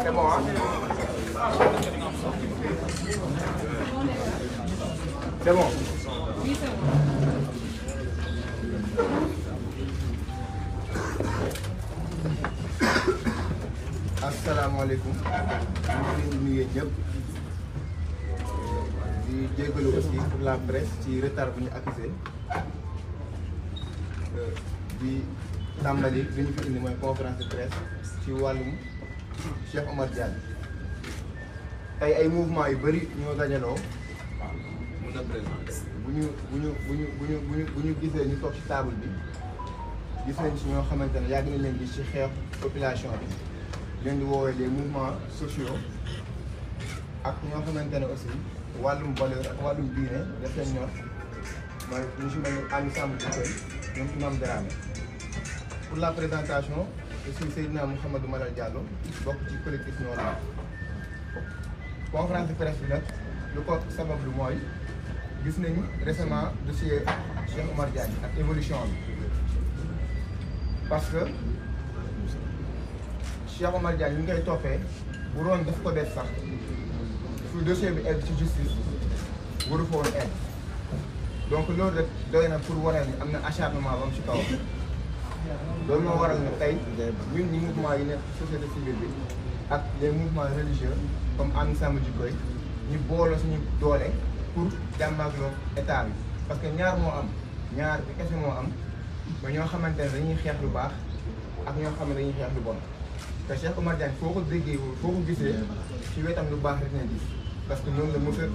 C'est bon, hein? C'est bon. Oui, c'est bon. Asalaamaaleykum. ñu ngi nuyu ñëpp di jégalu aussi pour la presse ci retard bu ñu accusé di tàmbali li ñu fi indi mooy conférence de presse ci wàllum Cheikh Omar Diagne. tey ay mouvement yu bëri ñoo dajaloo mun a présenter bu ñu gisee ñu toog ci table bi gis nañ ci ñoo xamante ne yàgg nañ leen gis ci xeex population bi leen di woowee des mouvements sociaux ak ñoo xamante ne aussi wàllum valeur ak wàllum diine daf leen ñor mooy ñu si mel ni Ami Samb Dikoy ñoom Imam Dramé. Pour la présentation je suis Seydina Mouhamadou Malal Diallo bokk ci collectif Ñoo Laa. conférence de presse bi nag lu ko sabab lu mooy gis nañu récemment dossier Cheikh Omar Diagne ak évolution bi parce que Cheikh Omar Diagne ñu ngi koy toppee bu doon daf ko def sax fu dossier bi egg ci justice waru fa woon egg donc loolu rek doy na pour waral ni am na acharnement bam ci kaw loolu moo waral ne tey ñun ñi mouvement yi nekk société civile bi ak les mouvements religieux comme Ami Samb Dikoy ñu booloo suñu doole pour jàmmaarloo état bi parce que ñaar moo am ñaar bi kese moo am ba ñoo xamante ne dañuy xeex lu baax ak ñoo xam ne dañuy xeex lu bon te Cheikh Omar Diagne foo ko déggee foo ko gisee ci wetam lu baax rek na gis parce que noonu la mos a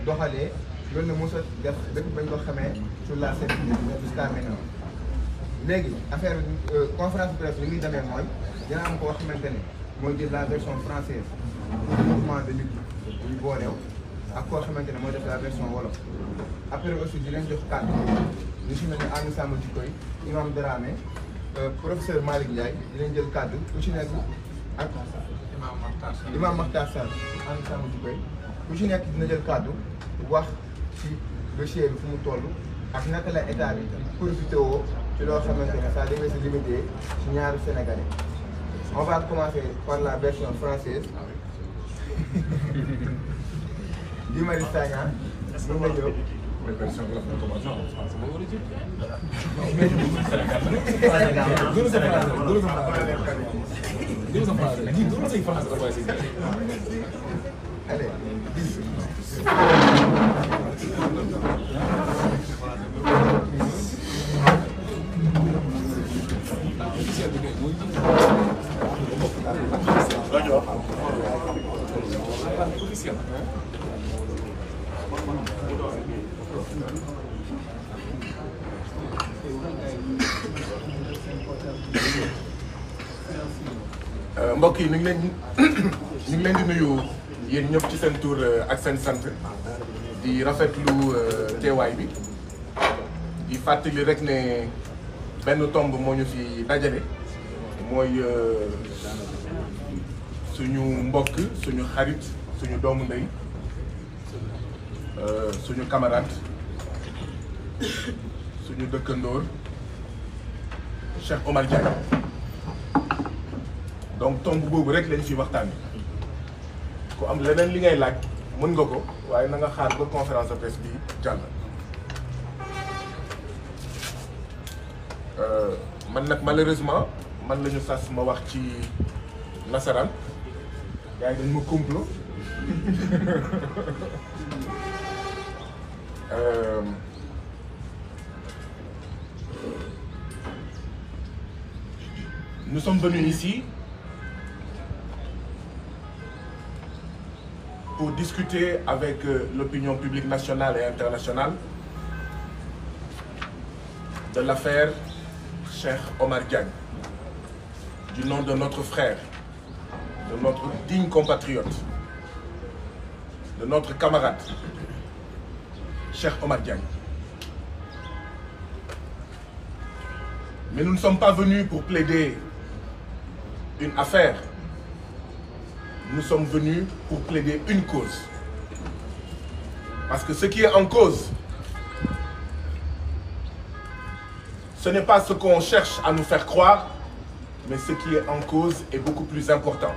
doxalee loolu la mos a def depuis bañ ko xamee sur la scène jusqu'à maintenant. léegi affaire conférence de presse li muy demee mooy dina am koo xamante ne mooy jël la version française pour mouvement de lutte ñu booleew ak koo xamante ne mooy def la version wolof après aussi di leen jox kàddu ñu si mel ne Ami Samb Dikoy Imam Dramé professeur Malick Ndiaye di leen jël kàddu ku ci nekk ak Imam Makhtar Sall Ami Samb Dikoy ku ci nekk dina jël kàddu wax ci dossier bi fu mu toll ak naka la état bi profité woo ci loo xamante ne ça devait se limiter ci ñaari Sénégalais. On va commencer par la version française. Guy Marius Sagna mën nga ñëw. version wolof la commencé en français boo war a jël. Allez. mbokk yi ñu ngi leen di nuyu yéen ñëpp ci seen tur ak seen sant di rafetlu teewaay bi di fàttali rek ne benn tomb moo ñu fi dajale mooy suñu mbokk suñu xarit suñu doomu ndey suñu camarade suñu dëkkandoor Cheikh Omar Diagne donc tomb boobu rek lañ fi waxtaanee ku am leneen li ngay laaj mën nga ko waaye na nga xaar ba conférence de presse bi jàll. man nag malheureusement man la ñu sas ma wax ci nasaraan gars yi dañ ma complot nous sommes venus ici pour discuter avec l'opinion publique nationale et internationale de l'affaire Cheikh Omar Diagne, du nom de notre frère, de notre digne compatriote, de notre camarade, Cheikh Omar Diagne. Mais nous ne sommes pas venus pour plaider une affaire. Nous sommes venus pour plaider une cause. Parce que ce qui est en cause, ce n'est pas ce qu'on cherche à nous faire croire, mais ce qui est en cause est beaucoup plus important.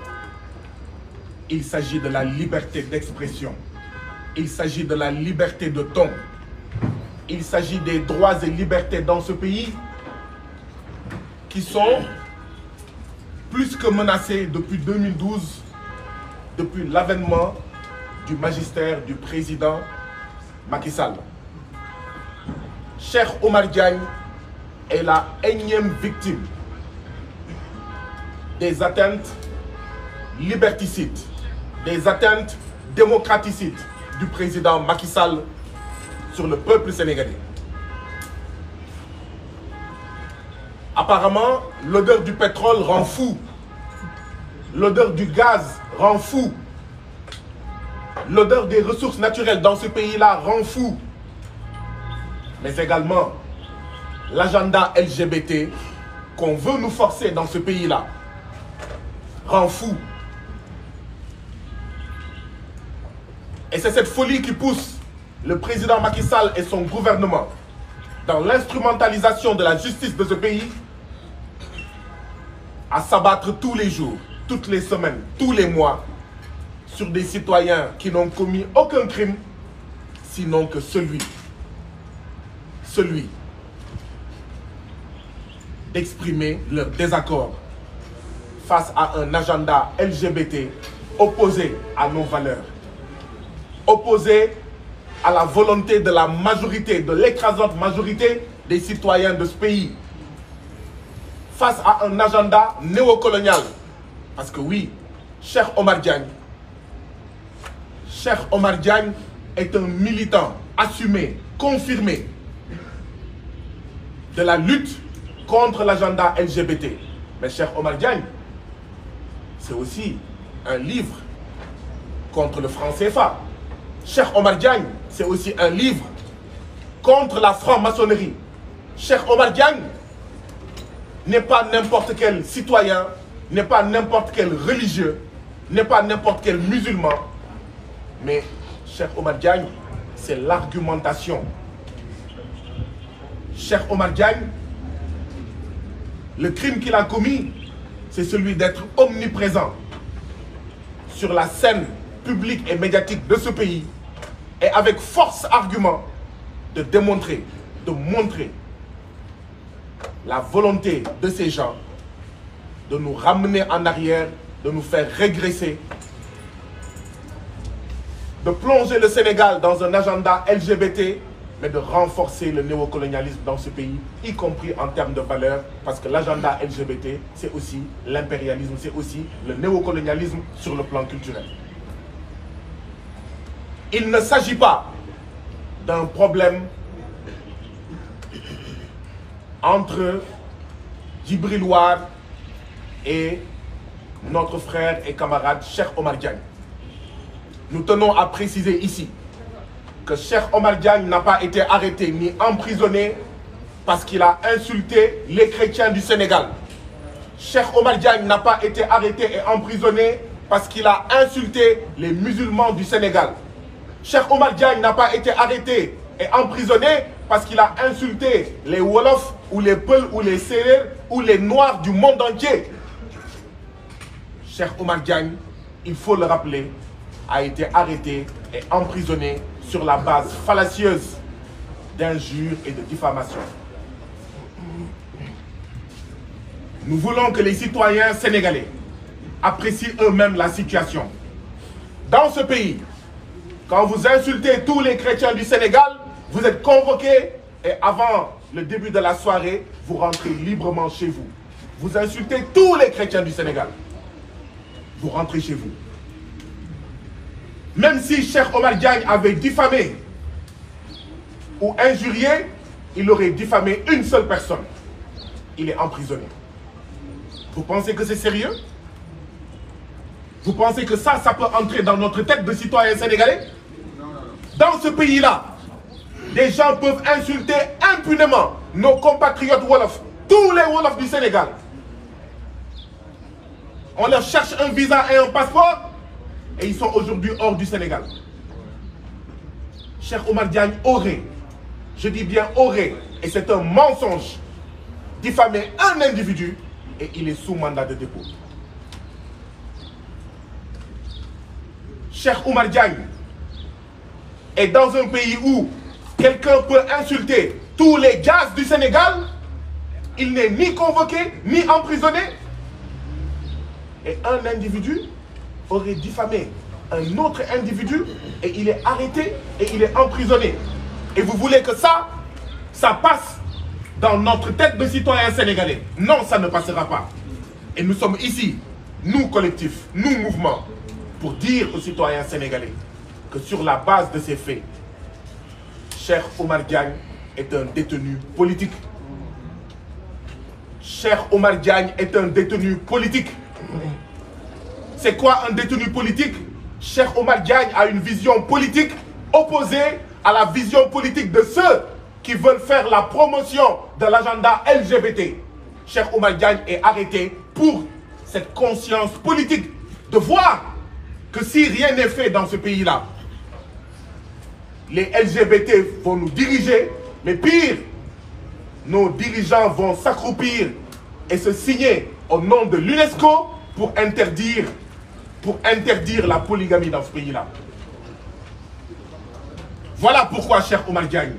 Il s'agit de la liberté d'expression. Il s'agit de la liberté de ton. Il s'agit des droits et libertés dans ce pays qui sont plus que menacés depuis 2012, depuis l'avènement du magistère du président Macky Sall. Cheikh Omar Diagne est la énième victime des atteintes liberticides, des atteintes démocraticides du président Macky Sall sur le peuple sénégalais. Apparemment, l'odeur du pétrole rend fou. L'odeur du gaz rend fou. L'odeur des ressources naturelles dans ce pays-là rend fou. Mais également, l'agenda LGBT qu'on veut nous forcer dans ce pays-là rend fou. Et c'est cette folie qui pousse le président Macky Sall et son gouvernement dans l'instrumentalisation de la justice de ce pays à s'abattre tous les jours, toutes les semaines, tous les mois sur des citoyens qui n'ont commis aucun crime, sinon que celui d'exprimer leur désaccord face à un agenda LGBT opposé à nos valeurs, opposé à la volonté de la majorité, de l'écrasante majorité des citoyens de ce pays, face à un agenda néocolonial. Parce que oui, Cheikh Omar Diagne est un militant assumé, confirmé de la lutte contre l'agenda LGBT. Mais Cheikh Omar Diagne, c'est aussi un livre contre le franc CFA. Cheikh Omar Diagne, c'est aussi un livre contre la franc-maçonnerie. Cheikh Omar Diagne n'est pas n'importe quel citoyen, n'est pas n'importe quel religieux, n'est pas n'importe quel musulman, mais Cheikh Omar Diagne, c'est l'argumentation. Cheikh Omar Diagne, le crime qu'il a commis, c'est celui d'être omniprésent sur la scène publique et médiatique de ce pays et avec force argument de démontrer, de montrer la volonté de ces gens de nous ramener en arrière, de nous faire régresser, de plonger le Sénégal dans un agenda LGBT, mais de renforcer le néocolonialisme dans ce pays, y compris en termes de valeurs, parce que l'agenda LGBT, c'est aussi l'impérialisme, c'est aussi le néocolonialisme sur le plan culturel. Il ne s'agit pas d'un problème entre Djibril War et notre frère et camarade Cheikh Omar Diagne. Nous tenons à préciser ici que Cheikh Omar Diagne n'a pas été arrêté ni emprisonné parce qu'il a insulté les chrétiens du Sénégal. Cheikh Omar Diagne n'a pas été arrêté et emprisonné parce qu'il a insulté les musulmans du Sénégal. Cheikh Omar Diagne n'a pas été arrêté et emprisonné parce qu'il a insulté les Wolofs ou les Peuls, ou les Sérères, ou les Noirs du monde entier. Cheikh Oumar Diagne, il faut le rappeler, a été arrêté et emprisonné sur la base fallacieuse d'injures et de diffamation. Nous voulons que les citoyens sénégalais apprécient eux-mêmes la situation. Dans ce pays, quand vous insultez tous les chrétiens du Sénégal, vous êtes convoqués et avant le début de la soirée, vous rentrez librement chez vous. Vous insultez tous les chrétiens du Sénégal. Vous rentrez chez vous. Même si Cheikh Oumar Diagne avait diffamé ou injurié, il aurait diffamé une seule personne. Il est emprisonné. Vous pensez que c'est sérieux? Vous pensez que ça peut entrer dans notre tête de citoyens sénégalais? Dans ce pays-là, des gens peuvent insulter impunément nos compatriotes Wolof, tous les Wolofs du Sénégal. On leur cherche un visa et un passeport et ils sont aujourd'hui hors du Sénégal. Cheikh Oumar Diagne aurait, je dis bien aurait, et c'est un mensonge, diffamé un individu et il est sous mandat de dépôt. Cheikh Oumar Diagne est dans un pays où quelqu'un peut insulter tous les gaz du Sénégal, il n'est ni convoqué, ni emprisonné. Et un individu aurait diffamé un autre individu et il est arrêté et il est emprisonné. Et vous voulez que ça passe dans notre tête de citoyens sénégalais? Non, ça ne passera pas. Et nous sommes ici, nous collectifs, nous mouvements, pour dire aux citoyens sénégalais que sur la base de ces faits, Cheikh Oumar Diagne est un détenu politique. Cheikh Oumar Diagne est un détenu politique. C'est quoi un détenu politique? Cheikh Oumar Diagne a une vision politique opposée à la vision politique de ceux qui veulent faire la promotion de l'agenda LGBT. Cheikh Oumar Diagne est arrêté pour cette conscience politique de voir que si rien n'est fait dans ce pays-là, les LGBT vont nous diriger, mais pire, nos dirigeants vont s'accroupir et se signer au nom de l'UNESCO pour interdire la polygamie dans ce pays-là. Voilà pourquoi Cheikh Oumar Diagne,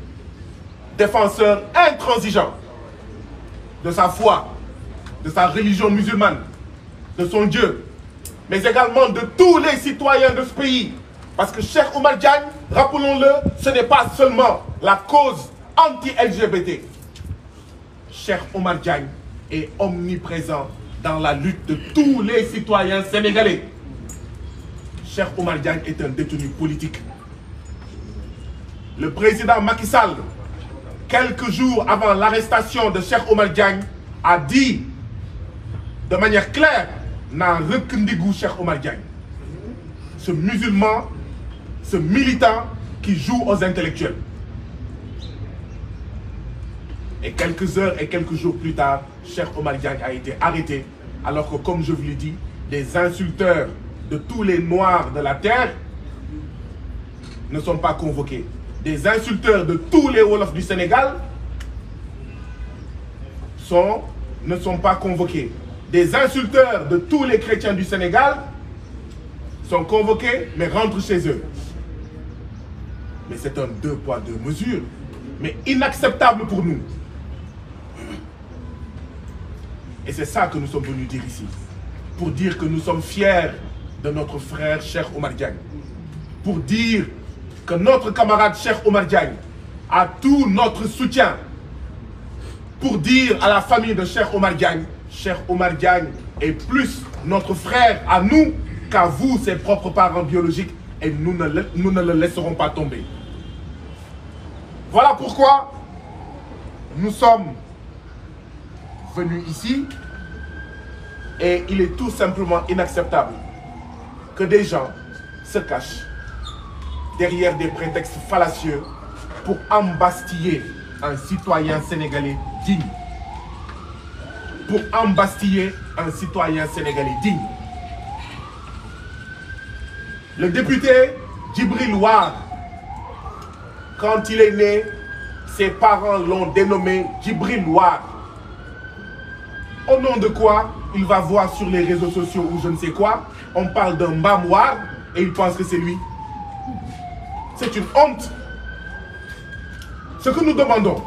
défenseur intransigeant de sa foi, de sa religion musulmane, de son Dieu, mais également de tous les citoyens de ce pays. Parce que Cheikh Oumar Diagne, rappelons-le, ce n'est pas seulement la cause anti-LGBT. Cheikh Oumar Diagne est omniprésent dans la lutte de tous les citoyens sénégalais. Cheikh Oumar Diagne est un détenu politique. Le président Macky Sall, quelques jours avant l'arrestation de Cheikh Oumar Diagne, a dit de manière claire n'a recondigou Cheikh Oumar Diagne. Ce musulman, ce militant qui joue aux intellectuels. Et quelques heures et quelques jours plus tard, Cheikh Oumar Diagne a été arrêté, alors que, comme je vous l'ai dit, des insulteurs de tous les Noirs de la terre ne sont pas convoqués. Des insulteurs de tous les Wolofs du Sénégal ne sont pas convoqués. Des insulteurs de tous les chrétiens du Sénégal sont convoqués, mais rentrent chez eux. Mais c'est un deux poids, deux mesures, mais inacceptable pour nous. Et c'est ça que nous sommes venus dire ici. Pour dire que nous sommes fiers de notre frère Cheikh Oumar Diagne. Pour dire que notre camarade Cheikh Oumar Diagne a tout notre soutien. Pour dire à la famille de Cheikh Oumar Diagne est plus notre frère à nous qu'à vous, ses propres parents biologiques, et nous ne le laisserons pas tomber. Voilà pourquoi nous sommes venus ici, et il est tout simplement inacceptable que des gens se cachent derrière des prétextes fallacieux pour embastiller un citoyen sénégalais digne. Pour embastiller un citoyen sénégalais digne. Le député Djibril War, quand il est né, Ses parents l'ont dénommé Djibril War. Au nom de quoi il va voir sur les réseaux sociaux ou je ne sais quoi, on parle d'un Mbam War et il pense que c'est lui. C'est une honte. Ce que nous demandons,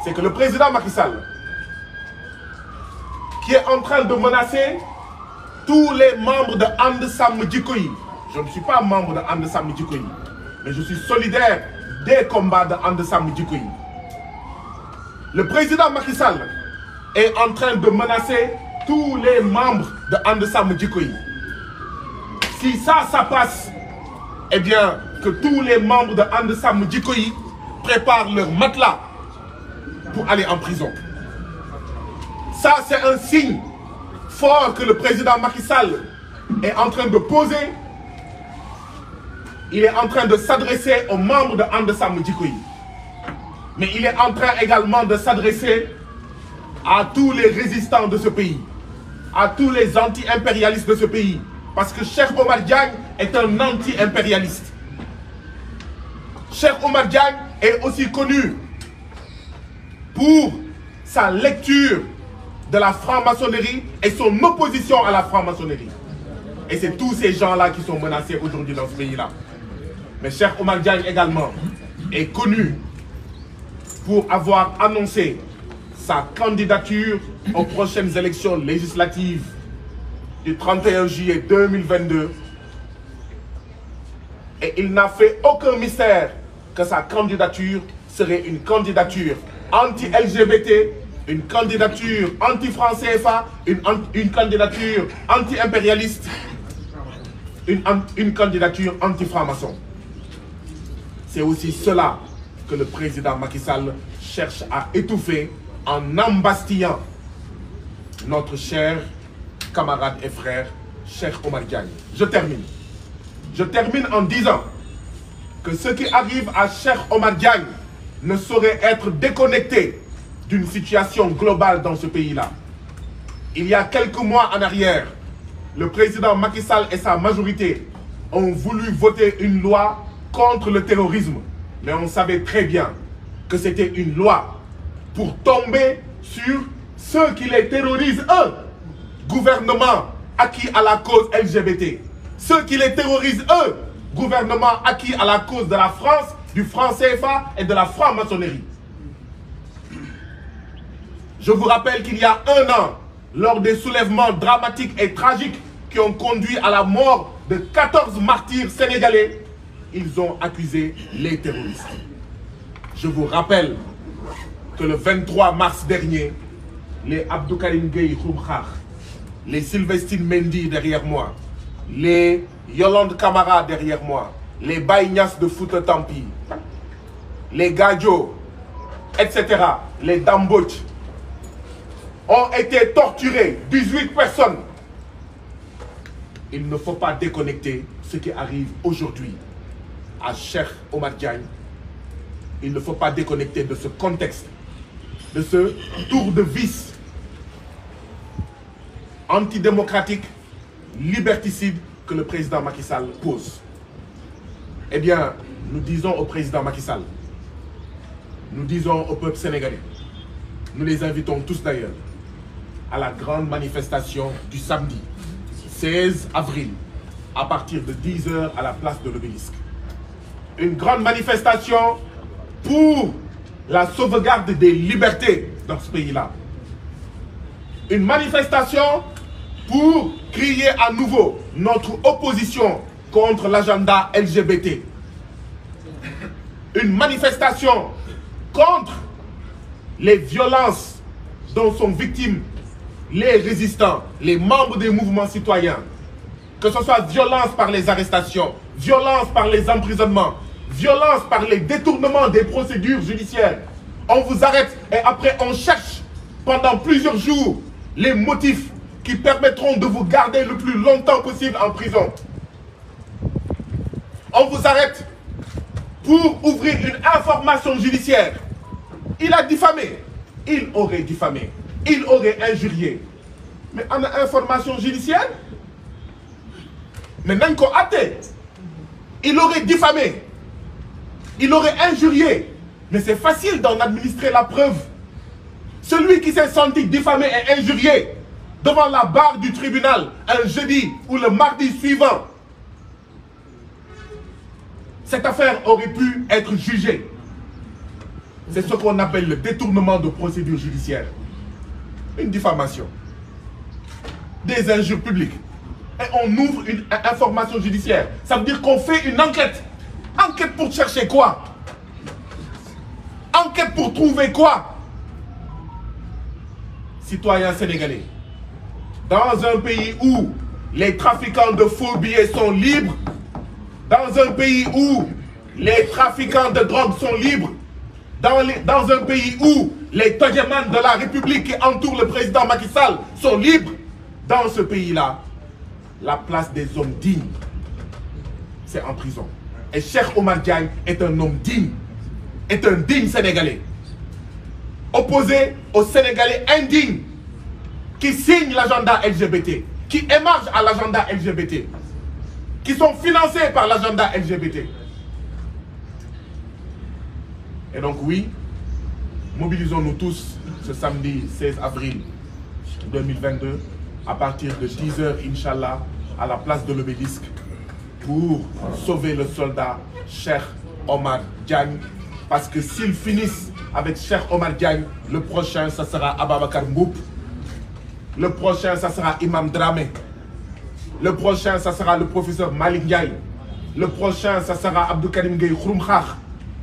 c'est que le président Macky Sall, qui est en train de menacer tous les membres de And Sam Djikoyi. Je ne suis pas membre de And Sam Djikoyi, mais je suis solidaire des combats de And Sam Djikoyi. Le président Macky Sall est en train de menacer tous les membres de And Sam Djikoyi. Si ça passe, eh bien, que tous les membres de And Sam Djikoyi préparent leur matelas pour aller en prison. Ça, c'est un signe fort que le président Macky Sall est en train de poser. Il est en train de s'adresser aux membres de And Sam Djikoyi. Mais il est en train également de s'adresser à tous les résistants de ce pays, à tous les anti-impérialistes de ce pays. Parce que Cheikh Omar Diagne est un anti-impérialiste. Cheikh Omar Diagne est aussi connu pour sa lecture de la franc-maçonnerie et son opposition à la franc-maçonnerie. Et c'est tous ces gens-là qui sont menacés aujourd'hui dans ce pays-là. Mais Cheikh Omar Diagne également est connu pour avoir annoncé sa candidature aux prochaines élections législatives du 31 juillet 2022. Et il n'a fait aucun mystère que sa candidature serait une candidature anti-LGBT, une candidature anti-franc CFA, une candidature anti-impérialiste, une candidature anti-franc-maçon. C'est aussi cela que le président Macky Sall cherche à étouffer en embastillant notre cher camarade et frère, Cheikh Omar Diagne. Je termine en disant que ce qui arrive à Cheikh Omar Diagne ne saurait être déconnecté d'une situation globale dans ce pays-là. Il y a quelques mois en arrière, le président Macky Sall et sa majorité ont voulu voter une loi contre le terrorisme. Mais on savait très bien que c'était une loi pour tomber sur ceux qui les terrorisent, eux. Gouvernement acquis à la cause LGBT. Ceux qui les terrorisent, eux. Gouvernement acquis à la cause de la France, du franc CFA et de la franc-maçonnerie. Je vous rappelle qu'il y a un an, lors des soulèvements dramatiques et tragiques qui ont conduit à la mort de 14 martyrs sénégalais, ils ont accusé les terroristes. Je vous rappelle que le 23 mars dernier, les Abdou Karim Gueye Khoumkhar, les Sylvestine Mendy derrière moi, les Yolande Camara derrière moi, les Baïnias de Fouta Tampi, les Gadjo, etc., les Damboch, ont été torturés, 18 personnes. Il ne faut pas déconnecter ce qui arrive aujourd'hui à Cheikh Omar Diagne. Il ne faut pas déconnecter de ce contexte, de ce tour de vis antidémocratique, liberticide que le président Macky Sall pose. Eh bien, nous disons au président Macky Sall, nous disons au peuple sénégalais, nous les invitons tous d'ailleurs, à la grande manifestation du samedi 16 avril, à partir de 10 h à la place de l'Obélisque. Une grande manifestation pour la sauvegarde des libertés dans ce pays-là. Une manifestation pour crier à nouveau notre opposition contre l'agenda LGBT. Une manifestation contre les violences dont sont victimes les résistants, les membres des mouvements citoyens. Que ce soit violence par les arrestations, violence par les emprisonnements, violence par les détournements des procédures judiciaires. On vous arrête et après on cherche pendant plusieurs jours les motifs qui permettront de vous garder le plus longtemps possible en prison. On vous arrête pour ouvrir une information judiciaire. Il a diffamé. Il aurait diffamé. Il aurait injurié. Mais on a information judiciaire. Mais n'a pas hâté. Il aurait diffamé. Il aurait injurié. Mais c'est facile d'en administrer la preuve. Celui qui s'est senti diffamé et injurié devant la barre du tribunal un jeudi ou le mardi suivant, cette affaire aurait pu être jugée. C'est ce qu'on appelle le détournement de procédure judiciaire. Une diffamation. Des injures publiques. Et on ouvre une information judiciaire. Ça veut dire qu'on fait une enquête. Enquête pour chercher quoi? Enquête pour trouver quoi? Citoyens sénégalais, dans un pays où les trafiquants de faux billets sont libres, dans un pays où les trafiquants de drogue sont libres, dans un pays où les todjemans de la République qui entourent le président Macky Sall sont libres, dans ce pays-là, la place des hommes dignes, c'est en prison. Et Cheikh Omar Diagne est un homme digne, est un digne Sénégalais. Opposé aux Sénégalais indignes qui signent l'agenda LGBT, qui émargent à l'agenda LGBT, qui sont financés par l'agenda LGBT. Et donc oui, mobilisons-nous tous ce samedi 16 avril 2022 à partir de 10h, Inch'Allah, à la place de l'Obélisque pour sauver le soldat Cheikh Omar Diagne. Parce que s'ils finissent avec Cheikh Omar Diagne, le prochain, ça sera Ababakar Mboup. Le prochain, ça sera Imam Dramé. Le prochain, ça sera le professeur Malik Ndiaye. Le prochain, ça sera Abdou Karim Gueye Khouroumkhar.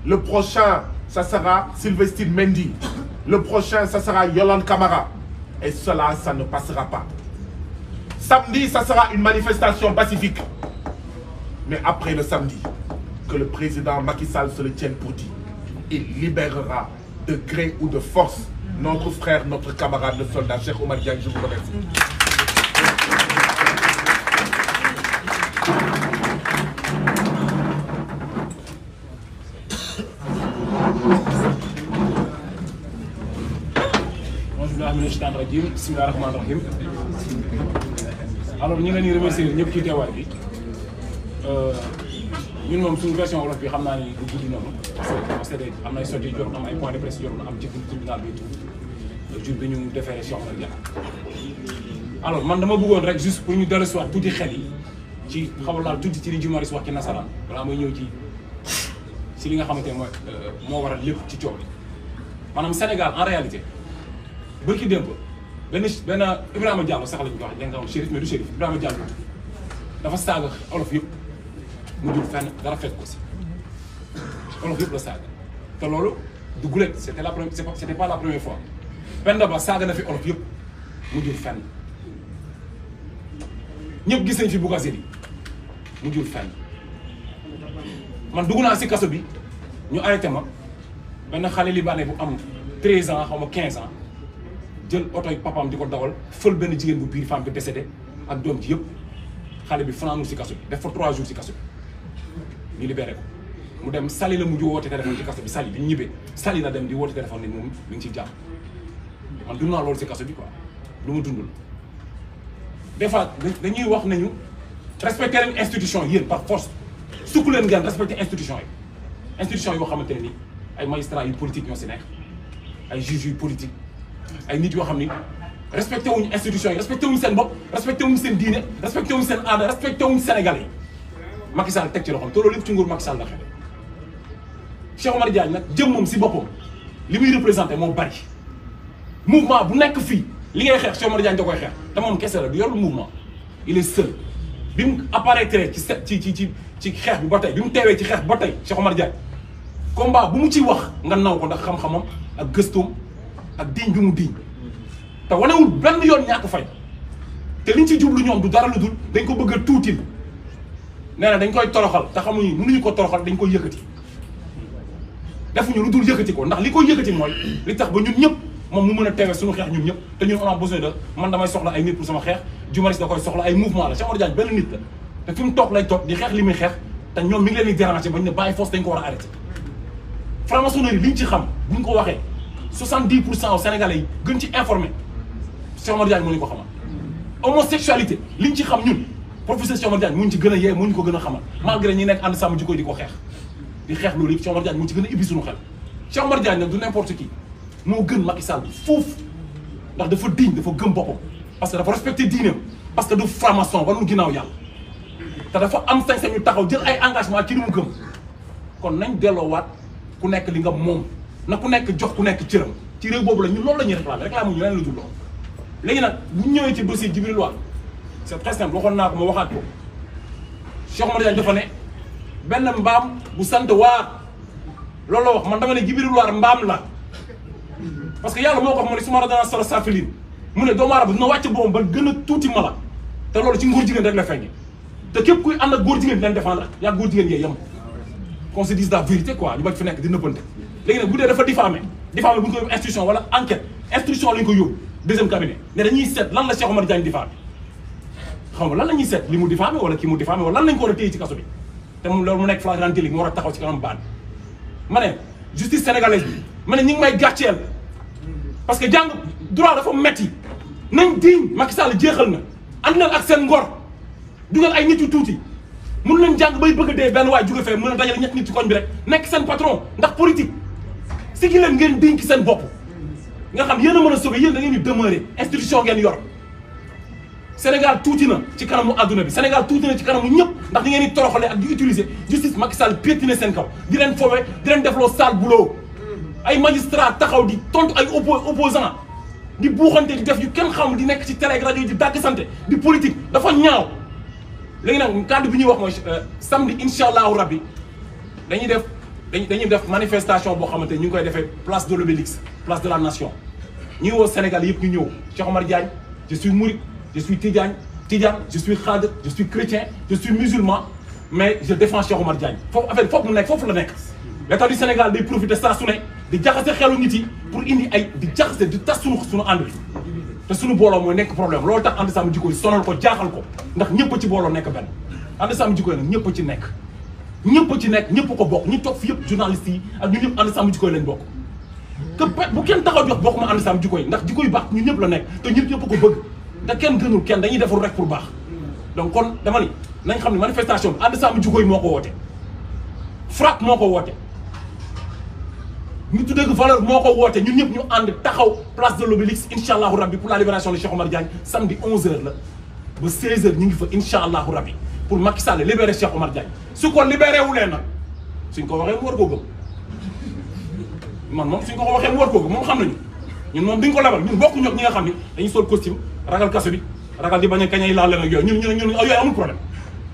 Le prochain, ça sera Sylvestine Mendy. Le prochain, ça sera Yolande Camara. Et cela, ça ne passera pas. Samedi, ça sera une manifestation pacifique. Mais après le samedi, que le président Macky Sall se le tienne pour dit. Il libérera de gré ou de force notre frère, notre camarade, le soldat Cheikh Omar Diagne. Je vous remercie. Alors ñu ngi leen di remercier ñëpp ci teewaay bi ñun moom suñu version wolof bi xam naa ni du guddi noonu parce que am na ay sotti jot am ay point de presse jot am ci tribunal bi tout jour bi ñu defee Cheikh Omar Diagne. Alors man dama bëggoon rek juste pour ñu dellu si waat tuuti xel yi ci xaw a laal tuuti ci li Guy Marius wax ci nasaraan balaa may ñëw ci li nga xamante ne moo waral lépp ci coow li maanaam Sénégal en réalité bërki démb benn Ibrahima Diallo sax lañu ko wax da nga xam Chérif mais du Chérif Ibrahima Diallo dafa saaga olof yëpp mu dul fenn dara fekk ko si olof yëpp la saaga te loolu du gulet c'était pas la première fois Penda Ba saaga na fi olof yëpp mu dul fenn ñëpp gis nañ fi Bougazelli mu dul fenn man dugg naa si kaso bi ñu arrêté ma benn xale libanais bu am 13 ans xaw ma 15 ans jël oto yi papaam di ko dawal fël benn jigéen bu biir femme bi décédé ak doom ji yëpp xale bi fanaanul si kaso bi def fa 3 jours si kaso bi ñu libéré ko mu dem Saly la mujj woote téléphone ci kaso bi Saly bi ñu ñibbee Saly la dem di woote téléphone ni moom mi ngi ciy jàpp man dund naa loolu si kaso bi quoi lu mu dundul des fois dañuy wax nañu respecté leen institution yéen par force sukk leen ngeen respecté institution yoo xamante ne ni ay magistrats yu politique ñoo si nekk ay juges yu politique ay nit yoo xam ni respecté wuñ institution yi respecté wuñ seen bopp respecté wuñ seen diine respecté wuñ seen aada respecté wuñ Sénégalais yi Macky Sall teg ci loxoom te loolu lépp ci nguur Macky Sall la xew Cheikh Omar Diagne nag jëmmam si boppam li muy représenté moo bari mouvement bu nekk fii li ngay xeex Cheikh Omar Diagne da koy xeex te moom kese la du yor mouvement il est seul bi mu apparaître ci xeex bi ba tey bi mu teewee ci xeex bi ba tey Cheikh Omar Diagne combat bu mu ciy wax nga naw ko ndax xam-xamam ak gëstoom ak diñ bi mu diñ te wanewul benn yoon ñàkk fay te liñ ci jublu ñoom du dara lu dul dañ ko bëgg a tuutil nee na dañ koy toroxal te xamuñu mënuñu ko toroxal dañ koy yëkkati defuñu lu dul yëkkati ko ndax li koy yëkkati mooy li tax ba ñun ñëpp moom mu mën a teewee suñu xeex ñun ñëpp te ñun on a besoin de man damay soxla ay nit pour sama xeex Guy Marius da koy soxla ay mouvement la Cheikh Omar Diagne benn nit la te fi mu toog lay toog di xeex li muy xeex te ñoom mi ngi leen di déranger bañ ne bàyyi force dañ ko war a arrêté franc-maçonnerie liñ ci xam buñ ko waxee 70% aux Sénégalais yi gën ci informé Cheikh Omar Diagne moo ñu ko xamal homosexualité liñ ci xam ñun professeur Cheikh Omar Diagne mu ñu ci gën a yee mu ñu ko gën a xamal malgré ñi nekk ànd sàmm jikko di ko xeex di xeex loolu yëpp Cheikh Omar Diagne mu ci gën a ibbi suñu xel Cheikh Omar Diagne nag du n'importe qui moo gën Macky Sall foofu ndax dafa digne dafa gëm boppam parce que dafa respecté diineem parce que du franc-maçon wala mu ginnaaw yàlla te dafa am sañ-sañ ñu taxaw jël ay engagement ci li mu gëm kon nañ delloowaat ku nekk li nga moom na ku nekk jox ku nekk cëram ci réew boobu la ñu loolu la ñuy réclamer ñu leen lu dul loolu léegi nag bu ñu ñëwee ci dossier Djibril War c'est très simple waxoon naa ko ma waxaat ko Cheikh Omar Diagne dafa ne benn mbaam bu sant Waar loolu la wax man dama ne Djibril War mbaam la parce que yàlla moo ko wax mu ne suma radana sala safilin mu ne doomu aadama dina wàcc boppam ba gën a tuuti mala te loolu ci ngóor jigéen rek la feeñ te képp kuy ànd ak góor jigéen di leen défendre yaa góor jigéen yee yem qu'on se dise la vérité quoi ñu bañ fi nekk di nëbbante léegi nag bu dee dafa diffamé bu ñu ko yóbbu institution wala enquête instruction la ñu ko yóbbu deuxième cabinet ne dañuy seet lan la Cheikh Omar Diagne diffamé xam nga lan la ñuy seet li mu diffamé wala kii mu diffamé wala lan lañ ko war a téye ci kaso bi te mu loolu mu nekk flagrant délit mu war a taxaw ci kanam baan ma ne justice sénégalaise bi ma ne ñu ngi may gàcceel parce que jàng droit dafa metti nañ diñ Macky Sall jeexal na ànd leen ak seen ngor dugal ay nit yu tuuti mun leen jàng bay bëgg a dee benn waay jóge fee mën a dajale ñett nit ci koñ bi rek nekk seen patron ndax politique si gi leen ngeen diñ ci seen bopp nga xam yéen a mën a sauver yéen da ngeen di demeurer institution ngeen yor Sénégal tuuti na ci kanamu adduna bi Sénégal tuuti na ci kanamu ñëpp ndax di ngeen di toroxale ak di utiliser justice Macky Sall piétiner seen kaw di leen fowe di leen defloo sale boulot ay magistrat taxaw di tontu ay opposant di buuxante di def yu kenn xamul di nekk ci télé ak rajo yi di dàgg santé di politique dafa ñaaw léegi nag kàddu bi ñuy wax mooy samedi incha allahu rabbi dañuy def manifestation boo xamante ñu ngi koy defee place de l'Obélisque place de la nation ñuy woo Sénégal yëpp ñu ñëw Cheikh Omar Diagne je suis mouride je suis Tidiane je suis Khadr je suis chrétien je suis musulman mais je défends Cheikh Omar Diagne foofu affaire foofu mu nekk foofu la nekk l'état du Sénégal day profiter saa su ne di jaxase xelu nit yi pour indi ay di jaxase di tas suñu ànd bi te suñu booloo mooy nekk problème loolu tax ànd sàmm jikko yi sonal ko jaaxal ko ndax ñëpp ci booloo nekk benn ànd sàmm jikko yi nag ñëpp ci nekk ñëpp ko bokk ñi toog fi yëpp journalistes yi ak ñun ñëpp ànd sàmm jikko yi lañ bokk que bu kenn taxaw jox bokk ma ànd sàmm jikko yi ndax jikko yu baax ñun ñëpp la nekk te ñëpp ko bëgg te kenn gënul kenn dañuy deful rek pour baax donc kon dama ni nañ xam ne manifestation bi ànd sàmm jikko yi moo ko woote FRAPP moo ko woote ñu tuddee valeur moo ko woote ñun ñëpp ñu ànd taxaw place de l'Obélisque incha allahu rabbi pour la libération de Cheikh Omar Diagne samedi 11h la ba 16h ñu ngi fa incha allahu rabbi pour Macky Sall libérer Cheikh Omar Diagne su ko libéré wulee nag suñ ko waxee mu war koo gëm man moom suñ ko waxee mu war koo gëm moom xam nañu ñun moom duñ ko lebal ñun bokku ñoog ñi nga xam ni dañuy sol costume ragal kaso bi ragal di bañ a kañay laal leen ak yooyu ñun yooyu amul problème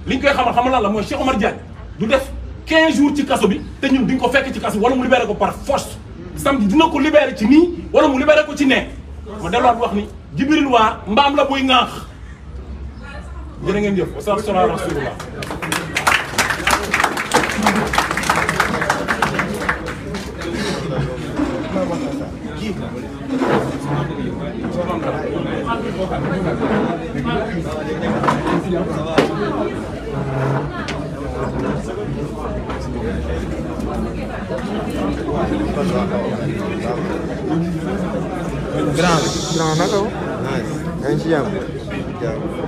liñ koy xamal lan la mooy Cheikh Omar Diagne du def 15 jours ci kaso bi te ñun duñ ko fekk ci kaso bi wala mu libéré ko par force samedi dina ko libéré ci nii wala mu libéré ko ci nee ma delluwaat wax ni Djibril War mbaam la buy ŋaax jërë ngeen jëf wa sallallahu ala rasulillah Grand naka wo? Nice. Yaa ngi ci jàmm?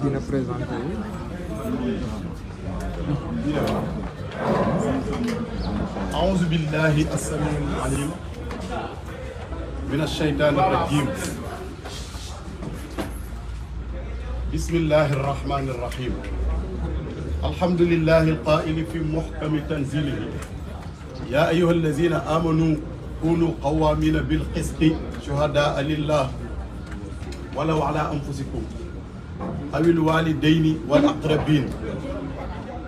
Dina présenté أعوذ بالله السميع العليم من الشيطان الرجيم بسم الله الرحمن الرحيم الحمد لله القائل في محكم تنزيله يا أيها الذين آمنوا كونوا قوامين بالقسط شهداء لله ولو على أنفسكم أو الوالدين والأقربين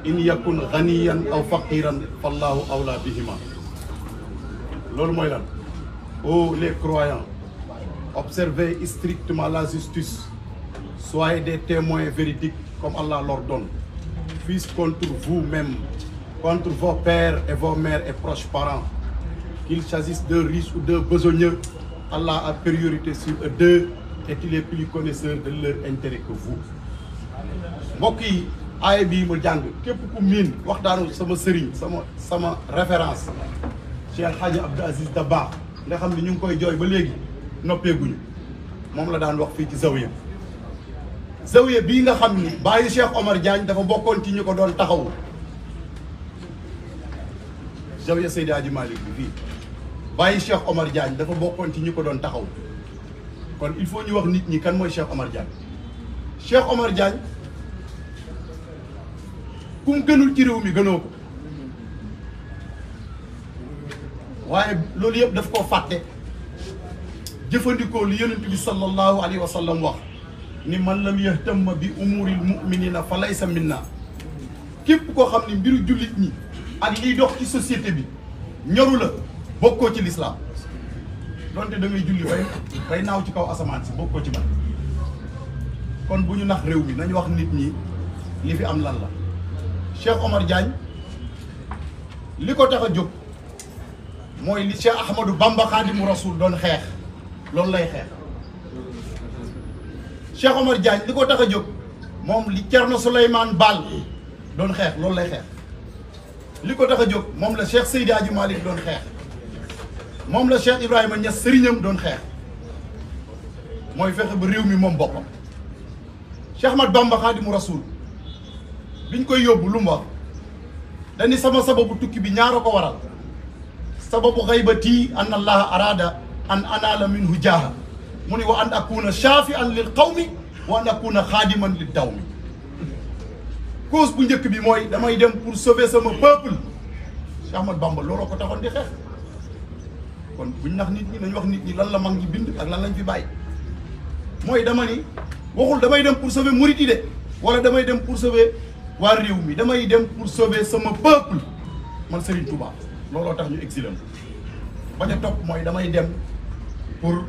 إن يكن غنيا أو فقيرا فالله أولى بهما loolu mooy lan ô les croyants observez strictement la justice soyez des témoins véridiques comme Allah l'ordonne fils contre vous-même contre vos pères et vos mères et proches parents qu'il s'agisse de riches ou de besogneux Allah a priorité sur eux deux et il est plus connaisseur de leur intérêt que vous mbokk yi aaya bii ma jàng képp ku miin waxtaanu sama sëriñ sama référence Cheikh El Hadji Abdou Aziz Dabakh nga xam ne ñu ngi koy jooy ba léegi noppeeguñu moom la daan wax fii ci zawiya bii nga xam ni bàyyi Cheikh Omar Diagne dafa bokkoon ci ñu ko doon taxawu zawiya Seydi Hadji Malick bi fii bàyyi Cheikh Omar Diagne dafa bokkoon ci ñu ko doon taxawu kon il faut ñu wax nit ñi kan mooy Cheikh Omar Diagne. Cheikh Omar Diagne ku mu gënul ci réew mi gënoo ko waaye loolu yëpp daf koo fàtte jëfandikoo li yonent bi sallallahu alayhi wa sallam wax ni man lam yahtamma bi umuril mu'minina fa laysa minna képp koo xam ne mbiru jullit ñi ak liy dox ci société bi ñoru la bokkoo ci lislaam donte da ngay julli bay naaw ci kaw asamaan si bokkoo ci man kon bu ñu nax réew mi nañu wax nit ñi li fi am lan la Cheikh Omar Diagne li ko tax a jóg mooy li Cheikh Ahmadou Bamba Khadimu Rasoul doon xeex loolu lay xeex Cheikh Omar Diagne li ko tax a jóg moom li Thierno Souleymane Baal doon xeex loolu lay xeex li ko tax a jóg moom la Cheikh Seydi Hadji Malick doon xeex moom la Cheikh Ibrahima Niass sëriñam doon xeex mooy fexe ba réew mi moom boppam Cheikh Ahmad Bamba Khadimu Rasoul biñ koy yóbbu lu mu wax dañi sama sababu tukki bi ñaara ko waral sababu xaybati an allaha arada an anala minhu jaaha mu ni wa an akuna shafi'an lil qawmi wa an akuna xaadiman lid dawmi cause bu njëkk bi mooy damay dem pour sauver sama peuple Cheikh Ahmad Bamba looloo ko taxoon di xeex kon buñ nax nit ñi nañ wax nit ñi lan la mag ñi bind ak lan lañ fi bàyyi mooy dama ni waxul damay dem pour sauver murit yi de wala damay dem pour sauver waa réew mi damay dem pour sauver sama peuple man Serigne Touba looloo tax ñu exilé ma bañ a topp mooy damay dem pour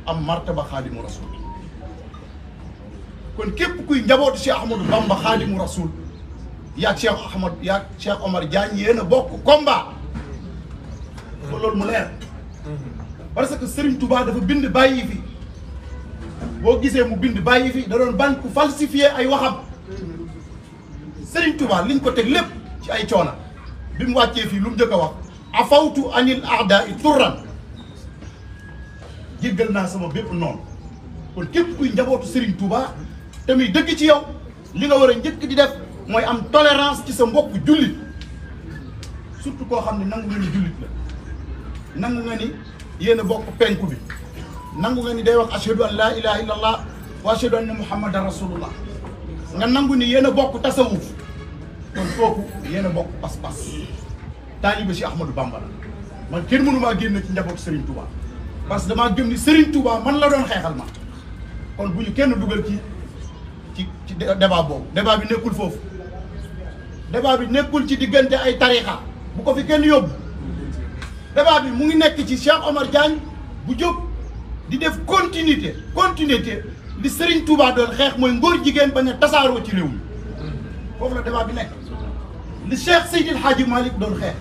am martaba Khadimu Rasoul kon képp kuy njabootu Cheikh Ahmadou Bamba Khadimu Rasoul yaag Cheikh Omar Diagne yéen a bokk combat ko loolu mu leer parce que Serigne Touba dafa bind bàyyi fi boo gisee mu bind bàyyi fi da doon bañ ku falsifier ay waxam Serigne Touba liñ ko teg lépp ci ay coona bi mu wàccee fii lu mu njëkk a wax afawtu anil a'da'i turran jéggal naa sama bépp noonu kon képp kuy njabootu Serigne Touba te muy dëgg ci yow li nga war a njëkk di def mooy am tolérance ci sa mbokk jullit surtout koo xam ne nangu nga ni jullit la nangu nga ni yéen a bokk penku bi nangu nga ni day wax ashhadu an laa ilaha illa allah wa ashhadu anna muhammadan rasulullah nga nangu ni yéen a bokk tasawuf kon kooku yéen a bokk pas-pas taalibe si Ahmadou Bamba la man kenn mënu maa génn ci njabootu Serigne Touba parce que damaa gëm ni Serigne Touba man la doon xeexal ma kon bu ñu kenn dugal ci débat boobu débat bi nekkul foofu débat bi nekkul ci diggante ay tarixa bu ko fi kenn yóbbu débat bi mu ngi nekk ci Cheikh Omar Diagne bu jóg di def continuité li Serigne Touba doon xeex mooy ngóor jigéen bañ a tasaaroo ci réew mi foofu la débat bi nekk li Cheikh Seydil Hadji Malick doon xeex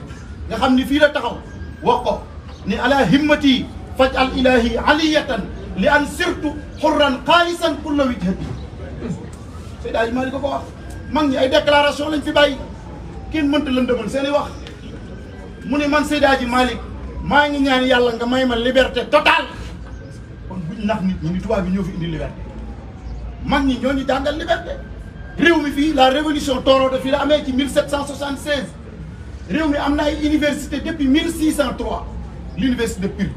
nga xam ni fii la taxaw wax ko ni ala himmati faj al ilahi aliyatan li an sirtu xurran xaalisan kulla wijhati Seydi Hadji Malick ko wax mag ñi ay déclaration lañ fi bàyyi kenn mënta lëndëmal seen i wax mu ne man Seydi Hadji Malick maa ngi ñaan yàlla nga may ma liberté totale kon buñ nax nit ñi ni tubaab bi ñoo fi indi liberté mag ñi ñoo ñu jàngal liberté réew mi fii la révolution torodo fii la amee ci 1776 réew mi am na ay université depuis 1603 l'université de Pire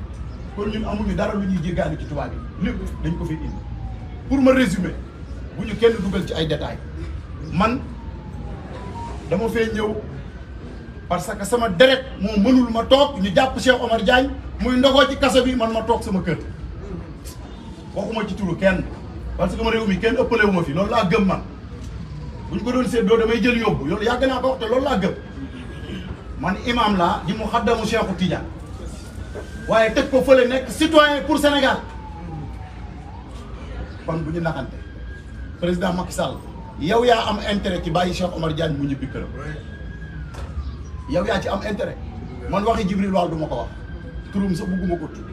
kon ñun amuñu dara lu ñuy jéggaani ci tubaab yi lépp dañ ko fi indi pour ma résumer bu ñu kenn dugal ci ay détails man dama fee ñëw parce que sama deret moo mënul ma toog ñu jàpp Cheikh Omar Diagne muy ndogoo ci kaso bi man ma toog sama kër waxuma ci turu kenn parce que ma réew mi kenn ëppale wu ma fi loolu laa gëm man bu ñu ko doon séddoo damay jël yóbbu loolu yàgg naa ko wax te loolu laa gëm man imam laa di mu xaddamu Cheikhu Tidiane waaye teg ko fële nekk citoyen pour Sénégal kon bu ñu naxante président Macky Sall yow yaa am intérêt ci bàyyi Cheikh Omar Diagne mu ñibbi këram yow yaa ci am intérêt man waxi Jibril Wall du ma ko wax turum sa bugguma ko tudd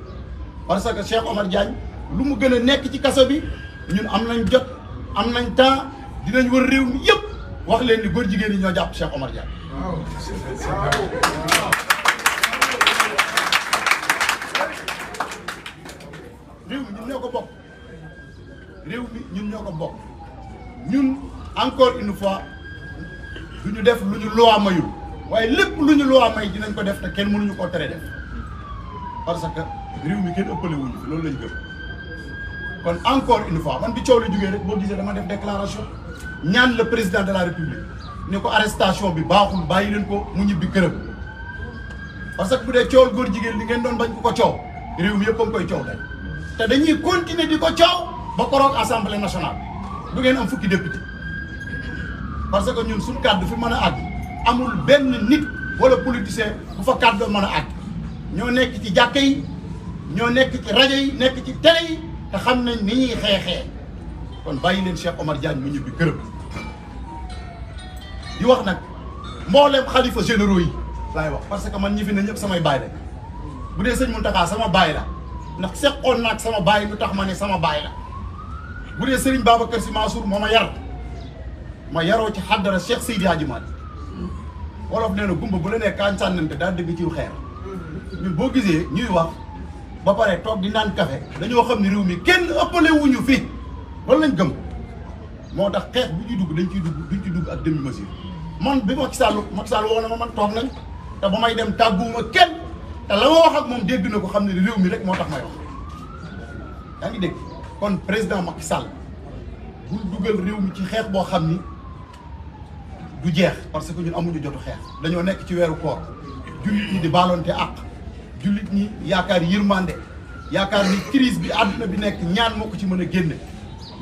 parce que Cheikh Omar Diagne lu mu gën a nekk ci kaso bi ñun am nañ jot am nañ temps dinañ wër réew mi yëpp wax leen ni góor jigéen ñi ñoo jàpp Cheikh Omar Diagne réew mi ñun ñoo ko bokk réew mi ñun ñoo ko bokk ñun encore une fois du ñu def lu ñu loi mayul waaye lépp lu ñu loi may dinañ ko def te kenn mënuñu koo tere def parce que réew mi kenn ëppale wuñu fi loolu lañ gëm kon encore une fois man bi coow la jógee rek boo gisee dama def déclaration ñaan le président de la république ne ko arrestation bi baaxul bàyyi leen ko mu ñibbi këram parce que bu dee coowal góor jigéen li ngeen doon bañ ko coow réew mi yëpp a ngi koy coow tey te dañuy continuer di ko coow ba koroog assemblée nationale du ngeen am fukki député parce que ñun suñu kàddu fi mën a àgg amul benn nit wala politicien bu fa kàddu mën a àgg ñoo nekk ci jàkka yi ñoo nekk ci rajo yi nekk ci télé yi te xam nañ ni ñuy xeexee kon bàyyi leen Cheikh Omar Diagne mu ñibbi këram di wax nag mboolem xalifa généraux yi laay wax parce que man ñi fi ne ñëpp samay baay la bu dee sëñ Mountakha sama baay la ndax seqoon naag sama baay lu tax ma ne sama baay la bu dee Serigne Babacar Sy Mansour moo ma yar ma yaroo ci xaddara Cheikh Seydi Hadji Malick wolof nee na gumba bu la nee kaañ sànnante daal dëgg ci xeer ñun boo gisee ñuy wax ba pare toog di naan café dañoo xam ne réew mi kenn ëppale wuñu fi loolu lañ gëm moo tax xeex bu ñuy dugg dañ ciy dugg duñ ci dugg ak demi mesure man bi Macky Sall woo na ma man toog nañ te ba may dem tàgguwuma kenn te la ma wax ak moom dégg na ko xam ne réew mi rek moo tax may wax yaa ngi dégg kon président Macky Sall bul dugal réew mi ci xeex boo xam ni du jeex parce que ñun amuñu jotu xeex dañoo nekk ci weeru koor jullit ñi di baalonte àq jullit ñi yaakaar yërmande yaakaar ni crise bi àdduna bi nekk ñaan moo ko ci mën a génne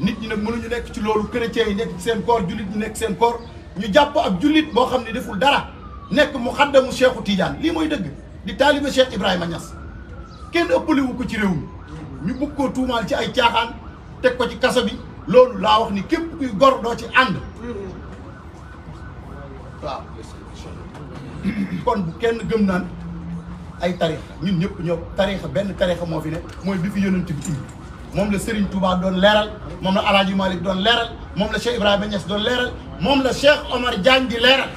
nit ñi nag mënuñu nekk ci loolu chrétiens yi nekk ci seen koor jullit ñi nekk seen koor ñu jàpp ab jullit boo xam ne deful dara nekk mu xaddamu Cheikhu Tidiane lii mooy dëgg di taalibe Cheikh Ibrahima Niass kenn ëppalewu ko ci réew mi ñu bëgg koo tuumaal ci ay caaxaan teg ko ci kaso bi loolu laa wax ni képp kuy gor doo ci ànd waaw kon bu kenn gëm naan ay tarixa ñun ñëpp ñoo tarixa benn tarixa moo fi ne mooy bi fi yonent bi indi moom la Serigne Touba doon leeral moom la El Hadj Malick doon leeral moom la Cheikh Ibrahima Niass doon leeral moom la Cheikh Omar Diagne di leeral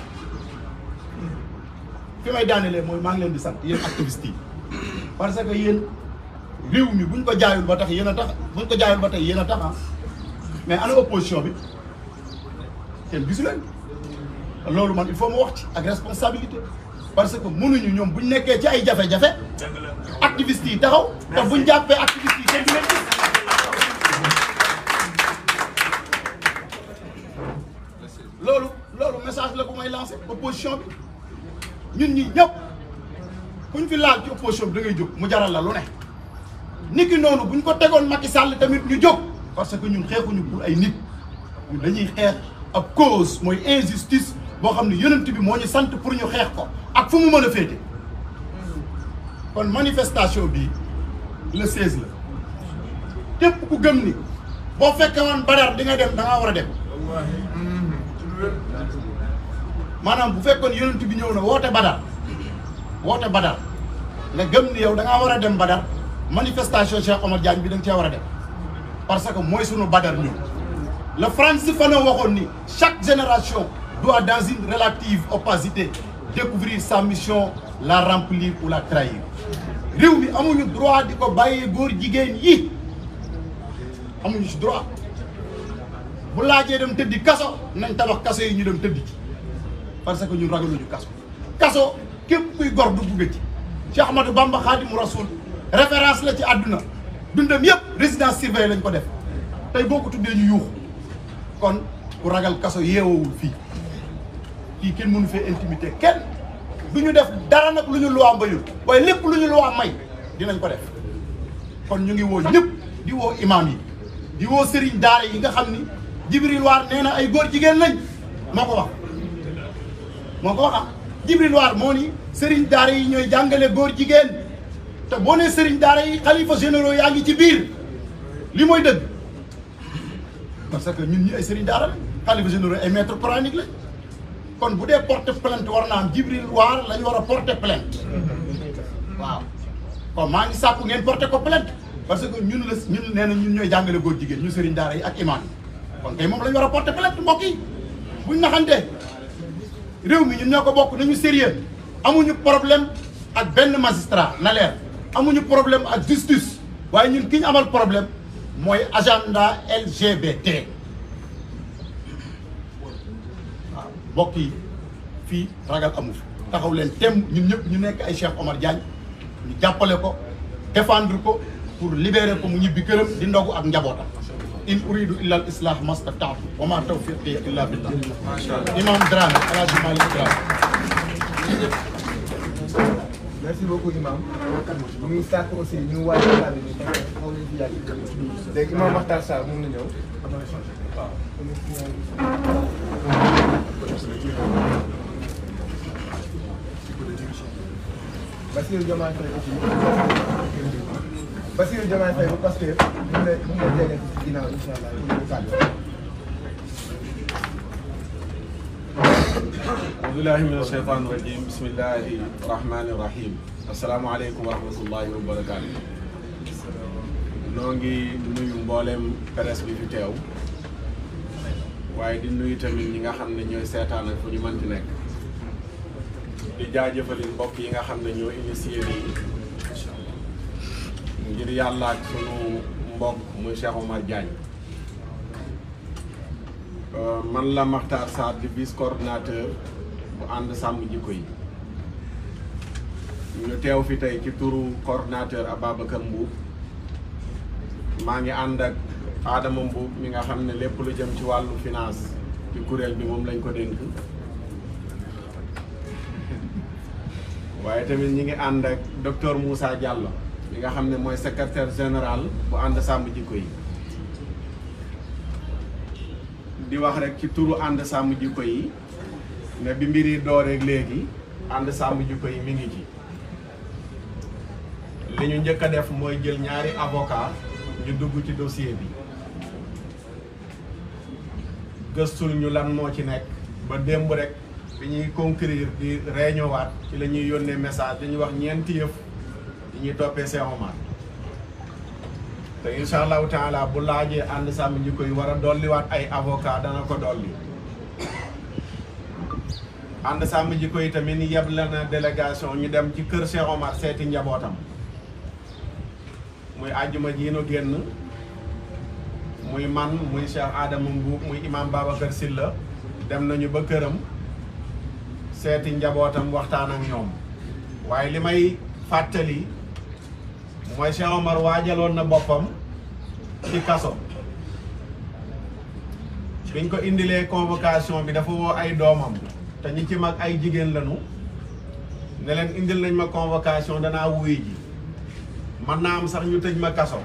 fi may daanelee mooy maa ngi leen di sant yéen activistes yi parce que yéen réew mi buñ ko jaayul ba tax yéen a tax buñ ko jaayul ba tey yéen a tax mais ana opposition bi kenn gisu leen loolu man il faut ma wax ci ak responsabilité parce que mënuñu ñoom buñ nekkee ci ay jafe-jafe activistes yi taxaw te buñ jàppee activistes yi kenn du leen gis loolu message la bu may lancé opposition bi ñun ñi ñëpp kuñ fi laal ci opposition bi da ngay jóg mu jaral la lu ne niki noonu buñ ko tegoon Macky Sall tamit ñu jóg parce que ñun xeexuñu pour ay nit ñun dañuy xeex ab cause mooy injustice boo xam ne yonent bi moo ñu sant pour ñu xeex ko ak fu mu mën a féete kon manifestation bi le 16 la képp ku gëm ni boo fekkee woon Badar di nga dem da ngaa war a dem maanaam bu fekkoon yonent bi ñëw na woote Badar nga gëm ni yow da ngaa war a dem Badar manifestation Cheikh Omar Diagne bi da nga cee war a dem parce que mooy sunu Badar ñun le Frantz Fanon waxoon ni chaque génération doit dans une relative opacité découvrir sa mission, la remplir ou la trahir réew mi amuñu droit di ko bàyyee góor jigéen yi amuñu ci droit bu laajee dem tëddi kaso nañ tabax kaso yi ñu dem tëddi ci parce que ñun ragaluñu kaso képp kuy gor du bugg ci Cheikh Ahmadou Bamba Khadimu Rasoul référence la ci àdduna dundam yëpp résidence surveillée lañ ko def tey boo ko tuddee ñu yuuxu kon ku ragal kaso yeewawul fii kenn mënu fee intimité kenn du ñu def dara nag lu ñu loi mbayul waaye lépp lu ñu loi may dinañ ko def kon ñu ngi woo ñëpp di woo imam yi di woo sëriñ daara yi nga xam ni Jibril Waar nee na ay góor jigéen lañ moo ko wax Jibril Waar moo ni sëriñ daara yi ñooy jàngale góor jigéen te boo nee sëriñ daara yi xalifa généraux yaa ngi ci biir li mooy dëgg parce que ñun ñi ay sëriñ daara la xalifa généraux ay maître coranique lañ kon bu dee porter plainte war naa am Jibril Waar la ñu war a porter plainte waaw kon maa ngi sàkku ngeen porter ko plainte parce que ñun nee na ñun ñooy jàngale góor jigéen ñu sëriñ daara yi ak imam yi kon kay moom la ñu war a porter plainte mbokk yi buñ naxante réew mi ñun ñoo ko bokk nañu sérieux amuñu problème ak benn magistrat na leer amuñu problème ak justice waaye ñun ki ñu amal problème mooy agenda LGBT waaw mbokk yi fii ragal amu fi taxaw leen tem ñun ñëpp ñu nekk ay Cheikh Omar Diagne ñu jàppale ko défendre ko pour libérer ko mu ñibbi këram di ndogu ak njabootam in uridu illa al islah mastata'tu wa ma tawfiqi illa billah imam Dramé El Hadji Malick Dramé. merci beaucoup imam ñu ngi sàkk aussi ñu ngi waaj a bi xaw nañ fi yàgg léegi imam Makhtar Sarr mën na ñëw Bassirou Diomaye Faye aussi Bassirou Diomaye Faye bu Pastef bu mu la jege ci ginnaaw incha allah pour ñu kàddu. أعوذ بالله من الشيطان الرجيم بسم الله الرحمن الرحيم السلام عليكم ورحمة الله وبركاته noo ngi nuyu mboolem presse bi fi teew waaye di nuyu tamit ñi nga xam ne ñooy seetaan ak fu ñu mënti nekk di jaajëfali mbokk yi nga xam ne ñoo initié lii ngir yàlla ak sunu mbokk muy Cheikh Omar Diagne man la Makhtar Sarr di vice coordinateur bu ànd sàmm jikko yi ñu teew fi tey ci turu coordinateur Ababacar Mbuub maa ngi ànd ak Adama Mbuub mi nga xam ne lépp lu jëm ci wàllu finance ci kuréel bi moom lañ ko dénk waaye tamit ñi ngi ànd ak docteur Moussa Diallo mi nga xam ne mooy secrétaire général bu ànd sàmm jikko yi di wax rek ci turu ànd sàmm jikko yi ne bi mbir yi dooreeg léegi ànd sàmm jikko yi mi ngi ci li ñu njëkk a def mooy jël ñaari avocat ñu dugg ci dossier bi gëstul ñu lan moo ci nekk ba démb rek bi ñuy conclure di réunion waat ci la ñuy yónnee message dañuy wax ñeenti yëf yi ñuy toppee Cheikh Omar te incha allahu taala bu laajee ànd sàmm jikko yi war a dolliwaat ay avocat dana ko dolli ànd sàmm jikko yi tamit yeble na délégation ñu dem ci kër Cheikh Omar seeti njabootam muy àjjuma ji nu génn muy man muy Cheikh Adama Mbuub muy imam Babacar Silla dem nañu ba këram seeti njabootam waxtaan ak ñoom waaye li may fàttali mooy Cheikh Omar waajaloon na boppam ci kaso biñ ko indilee convocation bi dafa woo ay doomam te ñi ci mag ay jigéen lañu ne leen indil nañ ma convocation danaa wuy ji mën naa am sax ñu tëj ma kaso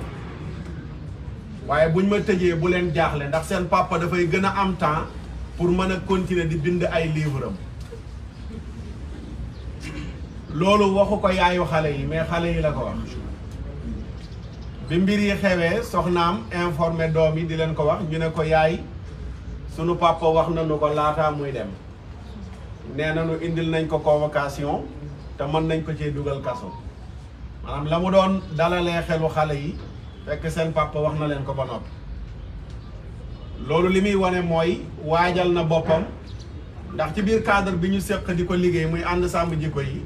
waaye buñ ma tëjee bu leen jaaxle ndax seen papa dafay gën a am temps pour mën a continuer di bind ay livre am loolu waxu ko yaayu xale yi mais xale yi la ko wax bi mbir yi xewee soxnaam informé doom yi di leen ko wax ñu ne ko yaay sunu papa wax nañu ko laataa muy dem nee nañu indil nañ ko convocation te mën nañ ko cee dugal kaso maanaam la mu doon dalalee xelu xale yi fekk seen papa wax na leen ko ba noppi loolu li muy wane mooy waajal na boppam ndax ci biir cadre bi ñu séq di ko liggéey muy ànd sàmm jikko yi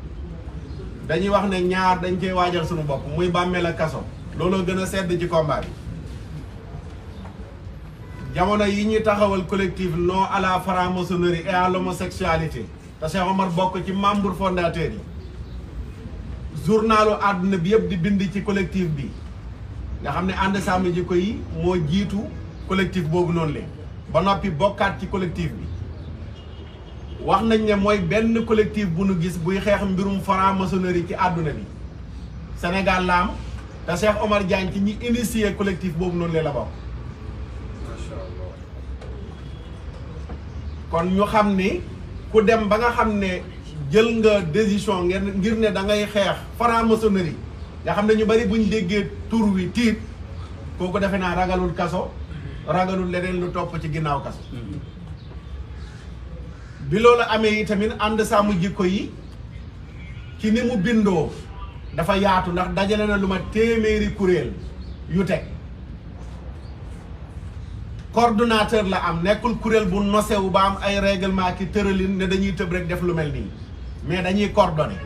dañuy wax ne ñaar dañ koy waajal suñu bopp muy bàmmeel ak kaso looloo gën a sedd ci combat bi jamono yi ñuy taxawal collectif non à la franc-maçonnerie et à l'homosexualité te Cheikh Omar bokk ci membre fondateur yi journalu àdduna bi yëpp di bind ci collectif bi nga xam ne ànd sàmm jikko yi moo jiitu collectif boobu noonu leen ba noppi bokkaat ci collectif bi wax nañ ne mooy benn collectif bu nu gis buy xeex mbirum franc-maçonnerie ci àdduna bi Sénégal la am te Cheikh Omar Diagne ci ñi initié collectif boobu noonu leen la bokk kon ñu xam ni ku dem ba nga xam ne jël nga décision ngir ne da ngay xeex franc-maçonnerie nga xam ne ñu bari buñ déggee tur wi tiit kooku defe naa ragalul kaso ragalul leneen lu topp ci ginnaaw kaso bi loolu amee yi tamit ànd sàmm jikko yi ci ni mu bindoo dafa yaatu ndax dajale na lu ma téeméeri kuréel yu teg coordonnateur la am nekkul kuréel bu nosewu ba am ay règlement ki tëralin ne dañuy tëb rek def lu mel nii mais dañuy coordonné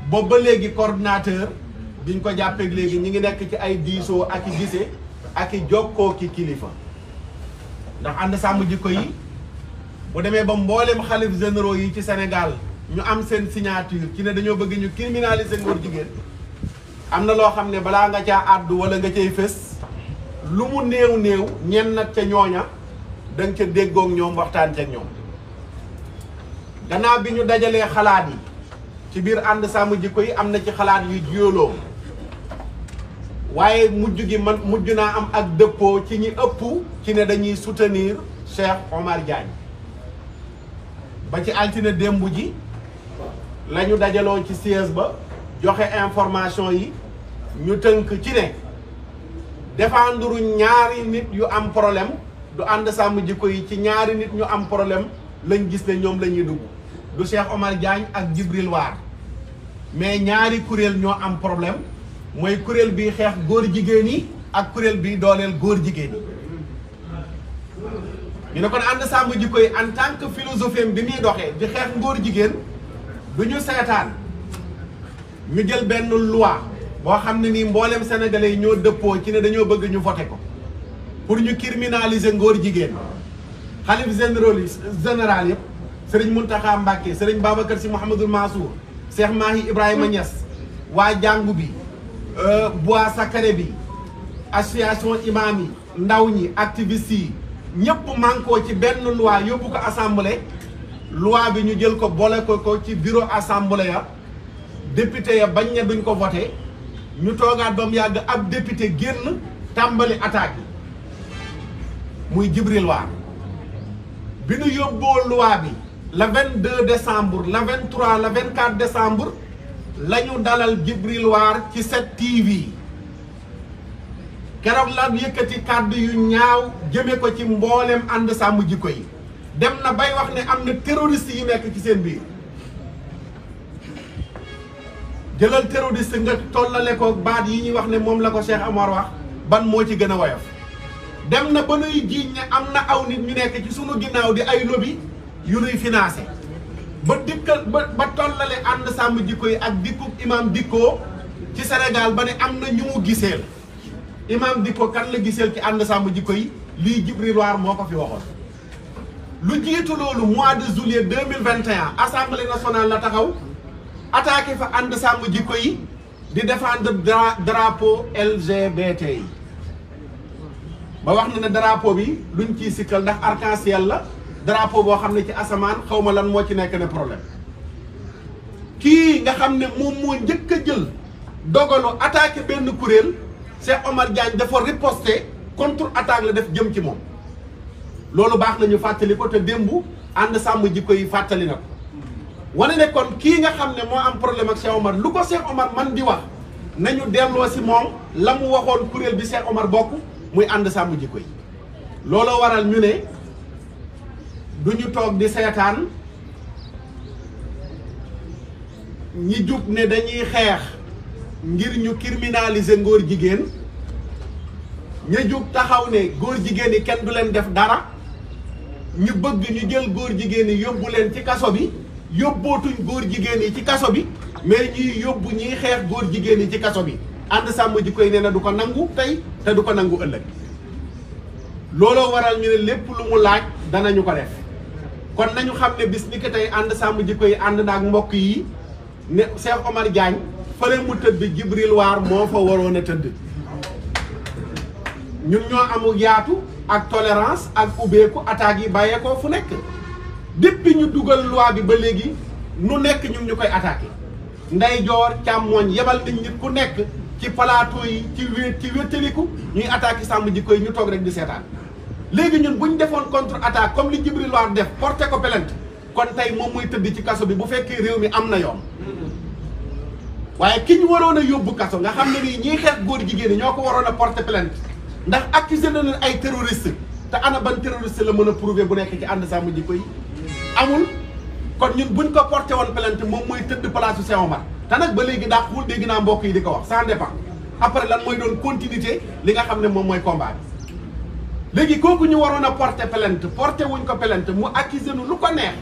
boobu ba léegi coordonnateur biñ ko jàppee léegi ñi ngi nekk ci ay diisoo ak i gisee ak i jokkoo ki kilifa ndax ànd sàmm jikko yi bu demee ba mboolem xalif généraux yi ci Sénégal ñu am seen signature ci ne dañoo bëgg ñu criminaliser ngóor jigéen am na loo xam ne balaa nga caa àddu wala nga cay fës lu mu néew néew ñenn nag ca ñooña da nga ca déggoog ñoom waxtaan ca ñoom gannaaw bi ñu dajalee xalaat yi ci biir ànd sàmm jikko yi am na ci xalaat yu jiyoloo waaye mujj naa am ak dëppoo ci ñi ëpp ci ne dañuy soutenir Cheikh Omar Diagne ba ci altine démb ji la ñu dajaloo ci siège ba joxe information yi ñu tënk ci ne défendre ñaari nit yu am problème du ànd sàmm jikko yi ci ñaari nit ñu am problème lañ gis ne ñoom la ñuy dugg du Cheikh Omar Diagne ak Djibril War mais ñaari kuréel ñoo am problème mooy kuréel bi xeex góor jigéen yi ak kuréel bi dooleel góor jigéen yi ñu ne kon ànd sàmm jikko yi en tant que philosophie bi muy doxee di xeex góor jigéen du ñu seetaan ñu jël benn loi boo xam ne nii mboolem sénégalais yi ñoo dëppoo ci ne dañoo bëgg ñu voté ko pour ñu criminaliser ngóor jigéen xalif général yëpp sëriñ Mountakha Mbacké sëriñ Babacar Sy Mouhamadoul Mansour Cheikh Mahi Ibrahima Niass waa jàngu bi bois sacré bi association imam yi ndaw ñi activistes yi ñëpp mànkoo ci benn loi yóbbu ko assemblée loi bi ñu jël ko boole ko ci bureau assemblée ya député ya bañ ne duñ ko voté ñu toogaat ba mu yàgg ab député génn tàmbali attaque yi muy Djibril War bi ñu yóbboo loi bi le 22 décembre le 23 le 24 décembre la ñu dalal Djibril War ci 7TV keroog la yëkkati kàddu yu ñaaw jëme ko ci mboolem ànd sàmm jikko yi dem na bay wax ne am na terroriste yu nekk ci seen biir jëlal terroriste nga tollale ko baat yi ñuy wax ne moom la ko Cheikh Omar wax ban moo ci gën a woyof dem na ba nuy jiiñ ne am na aw nit ñu nekk ci sunu ginnaaw di ay lobby yu nuy financé ba dikkal ba tollale ànd sàmm jikko yi ak dikku imam dikkoo ci Sénégal ba ne am na ñu mu giseel imam dikko kan la giseel ci ànd sàmm jikko yi lii Djibril War moo ko fi waxoon lu jiitu loolu mois de juillet 2021 assemblée nationale la taxaw attaqué fa ànd sàmm jikko yi di défendre drapeau LGBT yi ba wax na ne drapeau bi luñ ciy sikkal ndax arc-en-ciel la drapeau boo xam ne ci asamaan xaw ma lan moo ci nekk ne problème kii nga xam ne moom moo njëkk a jël dogalu attaqué benn kuréel Cheikh Omar Diagne dafa riposté contre attaque la def jëm ci moom loolu baax na ñu fàttali ko te démb ànd sàmm jikko yi fàttali na ko wane ne kon kii nga xam ne moo am problème ak Cheikh Omar lu ko Cheikh Omar man di wax nañu delloo si moom la mu waxoon kuréel bi Cheikh Omar bokk muy ànd sàmm jikko yi looloo waral ñu ne du ñu toog di seetaan ñi jug ne dañuy xeex ngir ñu criminaliser ngóor jigéen ña jug taxaw ne góor jigéen yi kenn du leen def dara ñu bëgg ñu jël góor jigéen yi yóbbu leen ci kaso bi yóbbootuñ góor jigéen yi ci kaso bi mais ñuy yóbbu ñiy xeex góor jigéen yi ci kaso bi ànd sàmm jikko yi nee na du ko nangu tey te du ko nangu ëllëg looloo waral ñu ne lépp lu mu laaj danañu ko def kon nañu xam ne bis ni ko tey ànd sàmm jikko yi ànd naag mbokk yi ne Cheikh Omar Diagne fële mu tëdd Djibril War moo fa waroon a tëdd ñun ñoo amul yaatu ak tolérance ak ubbeeku attaques yi bàyyeekoo fu nekk depuis ñu dugal loi bi ba léegi nu nekk ñun ñu koy attaqué nday joor càmmooñ yebal nañ nit ku nekk ci plateau yi ci wéttaliku ñuy attaqué sàmm jikko yi ñu toog rek di seetaan léegi ñun bu ñu defoon contre attaque comme li Djibril War def porté ko plainte kon tey moom muy tëdd ci kaso bi bu fekkee réew mi am na yoon waaye ki ñu waroon a yóbbu kaso nga xam ne nii ñiy xeex góor jigéen ñi ñoo ko waroon a porté plainte ndax accusé na leen ay terroriste te ana ban terroriste la mën a prouver bu nekk ci ànd sàmm jikko yi amul kon ñun buñ ko porté woon plainte moom mooy tëdd place su Cheikh Omar te nag ba léegi daa xul dégg naa mbokk yi di ko wax ça dépend après lan mooy doon continuité li nga xam ne moom mooy combat bi léegi kooku ñu waroon a porté plainte porté wuñ ko plainte mu accusé nu lu ko neex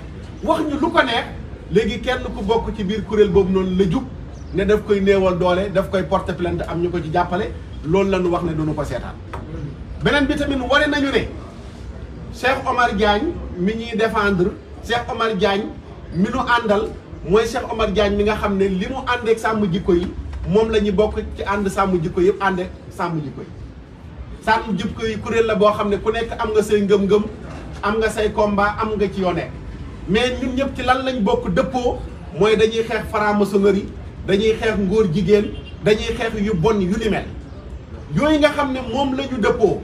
wax ñu lu ko neex léegi kenn ku bokk ci biir kuréel boobu noonu la jug ne daf koy néewal doole daf koy porter plainte am ñu ko ci jàppale loolu la ñu wax ne duñu ko seetaan. beneen bi tamit wane nañu ne Cheikh Omar Diagne mi ñuy défendre Cheikh Omar Diagne mi nu àndal mooy Cheikh Omar Diagne mi nga xam ne li mu àndeek sàmm jikko yi moom la ñu bokk ci ànd sàmm jikko yëpp ànde sàmm jikko yi. sàmm jikko yi kuréel la boo xam ne ku nekk am nga say ngëm-ngëm am nga say combat am nga ci yoo nekk mais ñun ñëpp ci lan lañ bokk dëppoo mooy dañuy xeex franc-maçonnerie dañuy xeex ngóor jigéen dañuy xeex yu bon yu ni mel yooyu nga xam ne moom la ñu dëppoo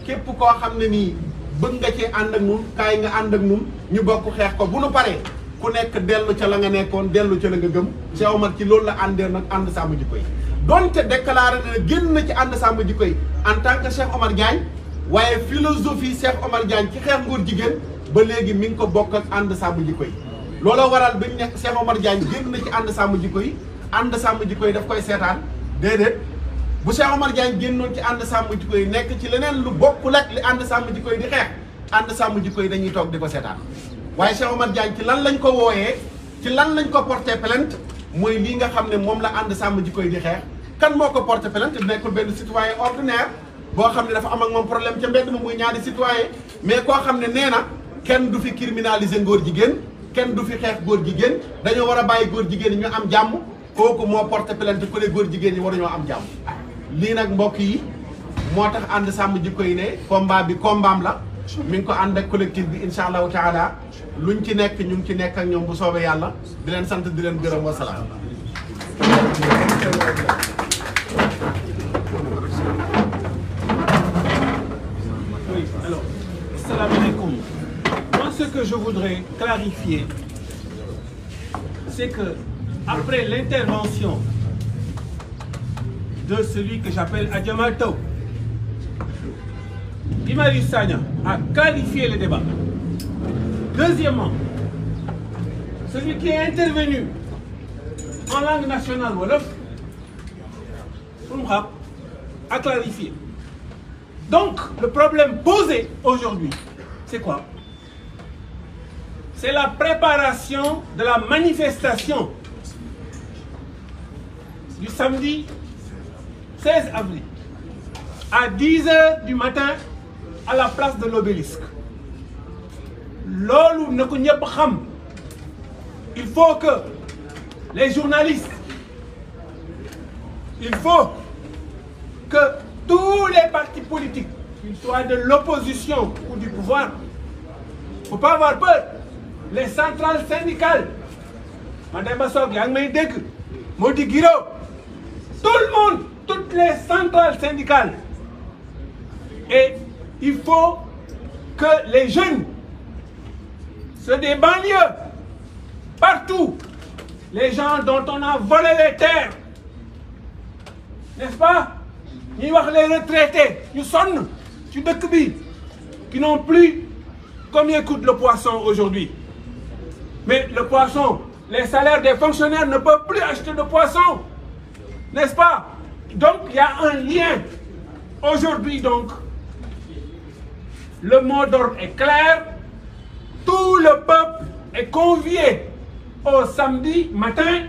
képp koo xam ne nii bëgg nga cee ànd ak nun kaay nga ànd ak nun ñu bokk xeex ko bu nu paree ku nekk dellu ca la nga nekkoon dellu ca la nga gëm Cheikh Omar ci loolu la àndee nag ànd sàmm jikko yi donte déclaré na génn na ci ànd sàmm jikko yi en tant que Cheikh Omar Diagne waaye philosophie Cheikh Omar Diagne ci xeex ngóor jigéen ba léegi mi ngi ko bokk ak ànd sàmm jikko yi looloo waral biñ ne Cheikh Omar Diagne génn na ci ànd sàmm jikko yi ànd sàmm jikko yi daf koy seetaan déedéet bu Cheikh Omar Diagne génnoon ci ànd sàmm jikko yi nekk ci leneen lu bokkul ak li ànd sàmm jikko yi di xeex ànd sàmm jikko yi dañuy toog di ko seetaan waaye Cheikh Omar Diagne ci lan lañ ko wooyee ci lan lañ ko porté plainte mooy lii nga xam ne moom la ànd sàmm jikko yi di xeex kan moo ko porté plainte nekkul benn citoyen ordinaire boo xam ne dafa am ak moom problème ca mbedd ma muy ñaari citoyen mais koo xam ne nee na kenn du fi criminaliser ngóor jigéen kenn du fi xeex góor jigéen dañoo war a bàyyi góor jigéen ñi ñu am jàmm kooku moo porté plainte ku ne góor jigéen ñi war ñoo am jàmm lii nag mbokk yi moo tax ànd sàmm jikko yi ne combat bi combaam la mi ngi ko ànd ak collectif bi incha allahu taala luñ ci nekk ñu ngi ci nekk ak ñoom bu soobee yàlla di leen sant di leen gërëm wa salaam. Oui, alors, salam alaikum. Moi, ce que je voudrais clarifier, c'est que après l'intervention de celui que j'appelle Adjamal Taw, Guy Marius Sagna a qualifié le débat. Deuxièmement, celui qui est intervenu en langue nationale wolof a clarifié. Donc, le problème posé aujourd'hui, c'est quoi? C'est la préparation de la manifestation du samedi 16 avril à 10 h du matin à la place de l'Obélisque. Loolu na ko ñëpp xam. Il faut que les journalistes, il faut que tous les partis politiques, qu'ils soient de l'opposition ou du pouvoir, il ne faut pas avoir peur. Les centrales syndicales, Madame Bassog, Yang Meidek, Modi Giro, tout le monde, toutes les centrales syndicales. Et il faut que les jeunes, ceux des banlieues, partout, les gens dont on a volé les terres, n'est-ce pas? Nous avons les retraités, nous sommes qui n'ont plus combien coûte le poisson aujourd'hui. Mais le poisson, les salaires des fonctionnaires ne peuvent plus acheter de poisson, n'est-ce pas? Donc il y a un lien. Aujourd'hui donc, le mot d'ordre est clair, tout le peuple est convié au samedi matin.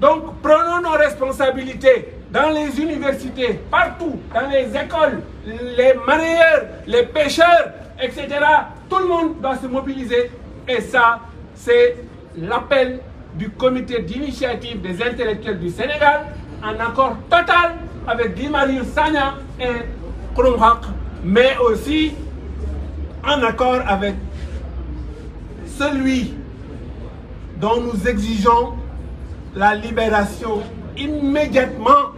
Donc prenons nos responsabilités dans les universités, partout, dans les écoles, les marailleurs, les pêcheurs, etc. Tout le monde doit se mobiliser et ça, c'est l'appel du comité d'initiative des intellectuels du Sénégal en accord total avec Guy Marius Sagna et Xrum Xax, mais aussi en accord avec celui dont nous exigeons la libération immédiatement.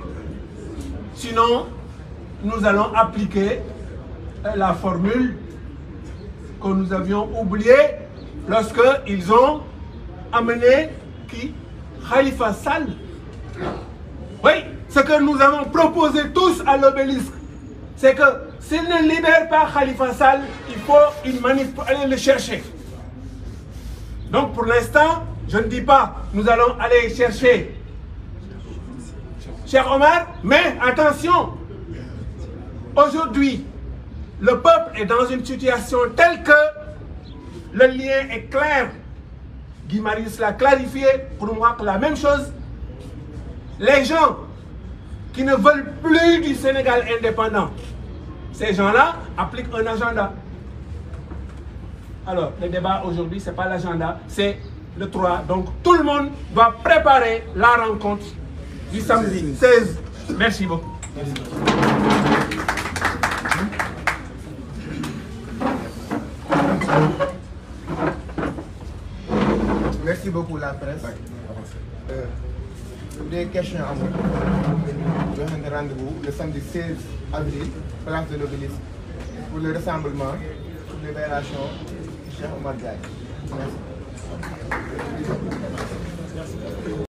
Sinon, nous allons appliquer la formule que nous avions oubliée lorsqu'ils ont amené qui? Khalifa Sall. Oui, ce que nous avons proposé tous à l'Obélisque, c'est que s'ils ne libèrent pas Khalifa Sall, il faut une manif pour aller le chercher. Donc pour l'instant, je ne dis pas nous allons aller chercher Cheikh Omar, mais attention, aujourd'hui, le peuple est dans une situation telle que le lien est clair. Guy Marius l'a clarifié, pour moi la même chose. les gens qui ne veulent plus du Sénégal indépendant, ces gens-là appliquent un agenda. Alors, le débat aujourd'hui, ce n'est pas l'agenda, c'est le 3. Donc, tout le monde doit préparer la rencontre du samedi 16. Merci beaucoup. Merci beaucoup la presse. Des questions à moi. Je vous donne rendez-vous le samedi 16 avril, place de l'Obélisque, pour le rassemblement pour libération Cheikh Oumar Diagne. Merci.